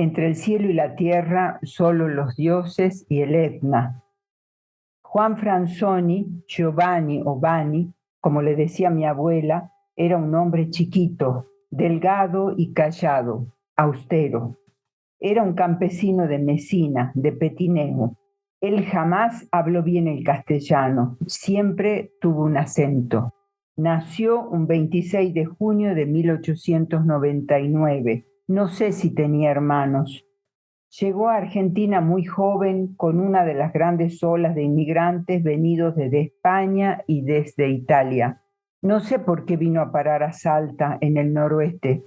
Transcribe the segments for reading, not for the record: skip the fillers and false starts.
Entre el cielo y la tierra, solo los dioses y el Etna. Juan Franzoni, Giovanni o Bani, como le decía mi abuela, era un hombre chiquito, delgado y callado, austero. Era un campesino de Mesina, de Petineo. Él jamás habló bien el castellano, siempre tuvo un acento. Nació un 26 de junio de 1899. No sé si tenía hermanos. Llegó a Argentina muy joven con una de las grandes olas de inmigrantes venidos desde España y desde Italia. No sé por qué vino a parar a Salta, en el noroeste.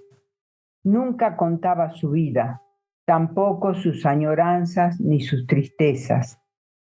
Nunca contaba su vida, tampoco sus añoranzas ni sus tristezas.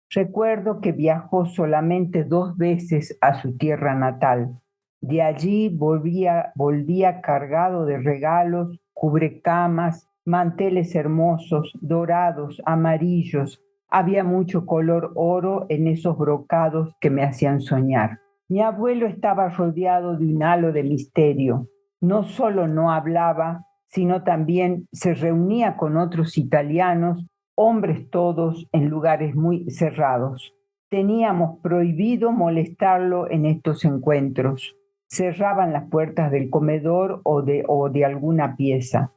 Recuerdo que viajó solamente 2 veces a su tierra natal. De allí volvía cargado de regalos, cubrecamas, manteles hermosos, dorados, amarillos. Había mucho color oro en esos brocados que me hacían soñar. Mi abuelo estaba rodeado de un halo de misterio. No solo no hablaba, sino también se reunía con otros italianos, hombres todos en lugares muy cerrados. Teníamos prohibido molestarlo en estos encuentros. Cerraban las puertas del comedor o de alguna pieza.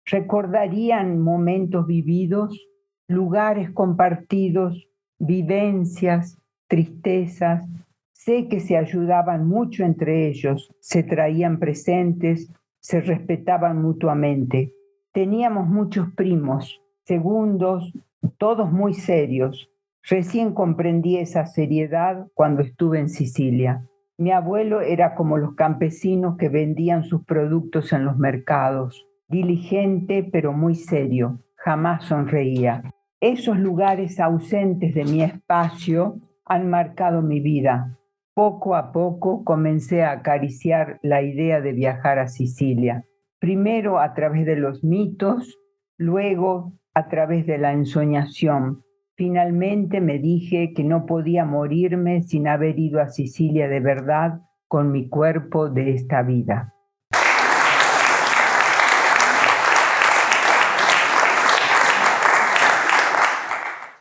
Recordarían momentos vividos, lugares compartidos, vivencias, tristezas. Sé que se ayudaban mucho entre ellos, se traían presentes, se respetaban mutuamente. Teníamos muchos primos, segundos, todos muy serios. Recién comprendí esa seriedad cuando estuve en Sicilia. Mi abuelo era como los campesinos que vendían sus productos en los mercados, diligente pero muy serio, jamás sonreía. Esos lugares ausentes de mi espacio han marcado mi vida. Poco a poco comencé a acariciar la idea de viajar a Sicilia, primero a través de los mitos, luego a través de la ensoñación. Finalmente me dije que no podía morirme sin haber ido a Sicilia de verdad con mi cuerpo de esta vida.